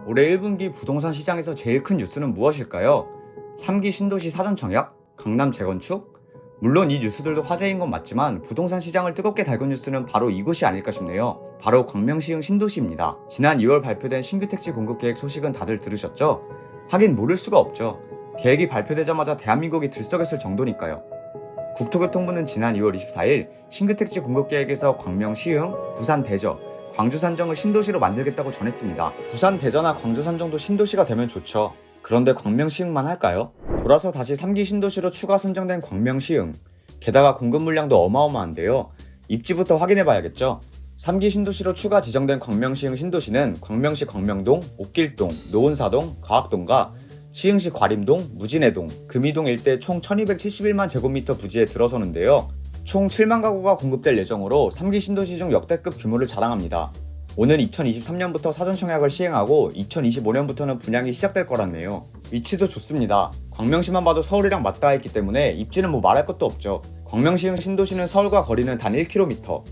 올해 1분기 부동산 시장에서 제일 큰 뉴스는 무엇일까요? 3기 신도시 사전 청약? 강남 재건축? 물론 이 뉴스들도 화제인 건 맞지만 부동산 시장을 뜨겁게 달군 뉴스는 바로 이곳이 아닐까 싶네요. 바로 광명시흥 신도시입니다. 지난 2월 발표된 신규 택지 공급 계획 소식은 다들 들으셨죠? 하긴 모를 수가 없죠. 계획이 발표되자마자 대한민국이 들썩였을 정도니까요. 국토교통부는 지난 2월 24일 신규 택지 공급 계획에서 광명시흥, 부산 대저, 광주 산정을 신도시로 만들겠다고 전했습니다. 부산 대전이나 광주 산정도 신도시가 되면 좋죠. 그런데 광명시흥만 할까요? 돌아서 다시 3기 신도시로 추가 선정된 광명시흥. 게다가 공급 물량도 어마어마한데요. 입지부터 확인해봐야겠죠. 3기 신도시로 추가 지정된 광명시흥 신도시는 광명시 광명동, 옥길동, 노은사동, 과학동과 시흥시 과림동, 무진해동, 금이동 일대 총 1271만 제곱미터 부지에 들어서는데요. 총 7만 가구가 공급될 예정으로 3기 신도시 중 역대급 규모를 자랑합니다. 오는 2023년부터 사전 청약을 시행하고 2025년부터는 분양이 시작될 거라네요. 위치도 좋습니다. 광명시만 봐도 서울이랑 맞닿아 있기 때문에 입지는 뭐 말할 것도 없죠. 광명시흥 신도시는 서울과 거리는 단 1km,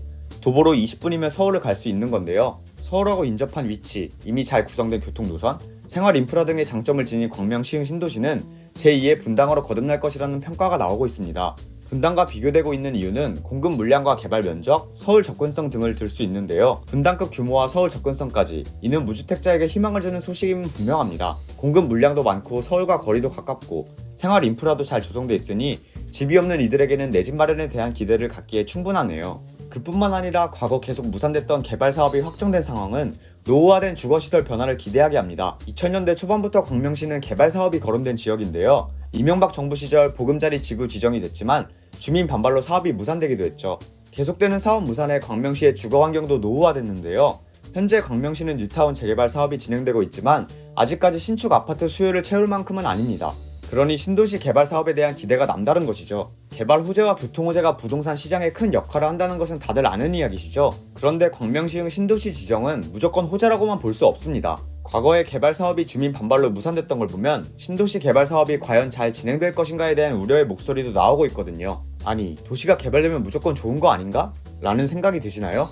도보로 20분이면 서울을 갈 수 있는 건데요. 서울하고 인접한 위치, 이미 잘 구성된 교통노선, 생활 인프라 등의 장점을 지닌 광명시흥 신도시는 제2의 분당으로 거듭날 것이라는 평가가 나오고 있습니다. 분당과 비교되고 있는 이유는 공급 물량과 개발 면적, 서울 접근성 등을 들 수 있는데요. 분당급 규모와 서울 접근성까지, 이는 무주택자에게 희망을 주는 소식임은 분명합니다. 공급 물량도 많고 서울과 거리도 가깝고 생활 인프라도 잘 조성돼 있으니 집이 없는 이들에게는 내 집 마련에 대한 기대를 갖기에 충분하네요. 그뿐만 아니라 과거 계속 무산됐던 개발 사업이 확정된 상황은 노후화된 주거시설 변화를 기대하게 합니다. 2000년대 초반부터 광명시는 개발 사업이 거론된 지역인데요. 이명박 정부 시절 보금자리 지구 지정이 됐지만 주민 반발로 사업이 무산되기도 했죠. 계속되는 사업 무산에 광명시의 주거 환경도 노후화됐는데요. 현재 광명시는 뉴타운 재개발 사업이 진행되고 있지만 아직까지 신축 아파트 수요를 채울 만큼은 아닙니다. 그러니 신도시 개발 사업에 대한 기대가 남다른 것이죠. 개발 호재와 교통 호재가 부동산 시장에 큰 역할을 한다는 것은 다들 아는 이야기시죠. 그런데 광명시흥 신도시 지정은 무조건 호재라고만 볼 수 없습니다. 과거의 개발 사업이 주민 반발로 무산됐던 걸 보면 신도시 개발 사업이 과연 잘 진행될 것인가에 대한 우려의 목소리도 나오고 있거든요. 아니, 도시가 개발되면 무조건 좋은 거 아닌가? 라는 생각이 드시나요?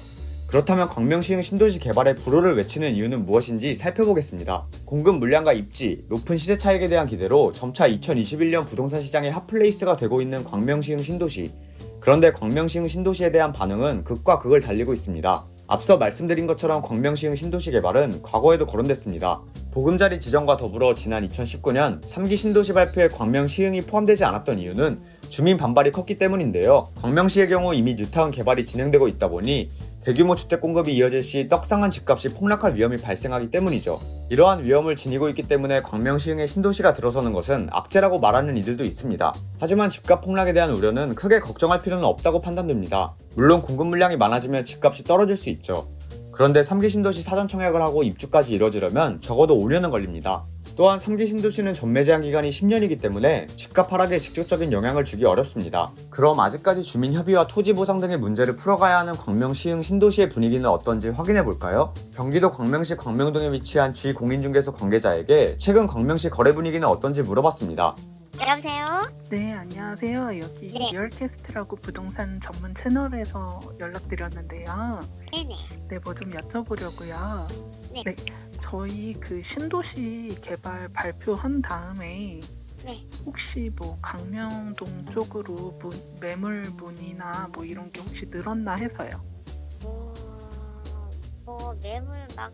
그렇다면 광명시흥 신도시 개발에 불호를 외치는 이유는 무엇인지 살펴보겠습니다. 공급 물량과 입지, 높은 시세 차익에 대한 기대로 점차 2021년 부동산 시장의 핫플레이스가 되고 있는 광명시흥 신도시. 그런데 광명시흥 신도시에 대한 반응은 극과 극을 달리고 있습니다. 앞서 말씀드린 것처럼 광명시흥 신도시 개발은 과거에도 거론됐습니다. 보금자리 지정과 더불어 지난 2019년 3기 신도시 발표에 광명시흥이 포함되지 않았던 이유는 주민 반발이 컸기 때문인데요. 광명시의 경우 이미 뉴타운 개발이 진행되고 있다 보니 대규모 주택 공급이 이어질 시 떡상한 집값이 폭락할 위험이 발생하기 때문이죠. 이러한 위험을 지니고 있기 때문에 광명시흥의 신도시가 들어서는 것은 악재라고 말하는 이들도 있습니다. 하지만 집값 폭락에 대한 우려는 크게 걱정할 필요는 없다고 판단됩니다. 물론 공급 물량이 많아지면 집값이 떨어질 수 있죠. 그런데 3기 신도시 사전 청약을 하고 입주까지 이뤄지려면 적어도 5년은 걸립니다. 또한 3기 신도시는 전매 제한 기간이 10년이기 때문에 집값 하락에 직접적인 영향을 주기 어렵습니다. 그럼 아직까지 주민 협의와 토지 보상 등의 문제를 풀어가야 하는 광명시흥 신도시의 분위기는 어떤지 확인해볼까요? 경기도 광명시 광명동에 위치한 G공인중개소 관계자에게 최근 광명시 거래 분위기는 어떤지 물어봤습니다. 여보세요? 네, 안녕하세요. 여기 네. 리얼캐스트라고 부동산 전문 채널에서 연락드렸는데요. 네네. 네, 뭐 좀 여쭤보려고요. 네. 저희 그 신도시 개발 발표한 다음에 네. 혹시 뭐 강명동 쪽으로 매물 문의나 뭐 이런 게 혹시 늘었나 해서요. 뭐 매물 막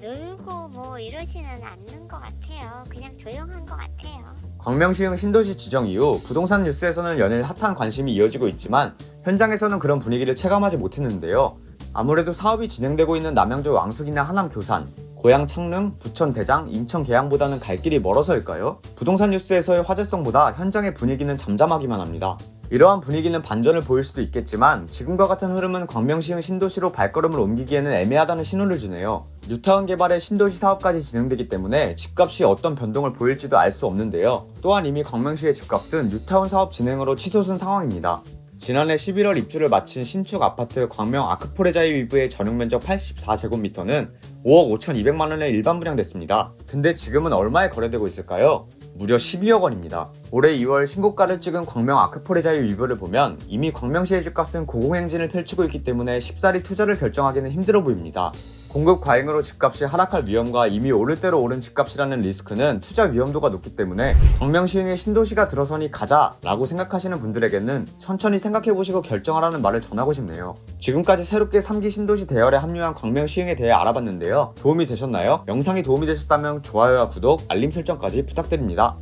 늘고 뭐 이러지는 않는 것 같아요. 그냥 조용한 것 같아요. 광명시흥 신도시 지정 이후 부동산 뉴스에서는 연일 핫한 관심이 이어지고 있지만 현장에서는 그런 분위기를 체감하지 못했는데요. 아무래도 사업이 진행되고 있는 남양주 왕숙이나 하남 교산, 고양 창릉, 부천 대장, 인천 계양보다는 갈 길이 멀어서일까요? 부동산 뉴스에서의 화제성보다 현장의 분위기는 잠잠하기만 합니다. 이러한 분위기는 반전을 보일 수도 있겠지만 지금과 같은 흐름은 광명시흥 신도시로 발걸음을 옮기기에는 애매하다는 신호를 주네요. 뉴타운 개발의 신도시 사업까지 진행되기 때문에 집값이 어떤 변동을 보일지도 알 수 없는데요. 또한 이미 광명시의 집값은 뉴타운 사업 진행으로 치솟은 상황입니다. 지난해 11월 입주를 마친 신축 아파트 광명 아크포레자이 위브의 전용면적 84제곱미터는 5억 5,200만원에 일반 분양됐습니다. 근데 지금은 얼마에 거래되고 있을까요? 무려 12억 원입니다. 올해 2월 신고가를 찍은 광명 아크포레자이 위브를 보면 이미 광명시의 집값은 고공행진을 펼치고 있기 때문에 쉽사리 투자를 결정하기는 힘들어 보입니다. 공급 과잉으로 집값이 하락할 위험과 이미 오를 대로 오른 집값이라는 리스크는 투자 위험도가 높기 때문에 광명시흥에 신도시가 들어서니 가자라고 생각하시는 분들에게는 천천히 생각해보시고 결정하라는 말을 전하고 싶네요. 지금까지 새롭게 3기 신도시 대열에 합류한 광명시흥에 대해 알아봤는데요. 도움이 되셨나요? 영상이 도움이 되셨다면 좋아요와 구독, 알림 설정까지 부탁드립니다.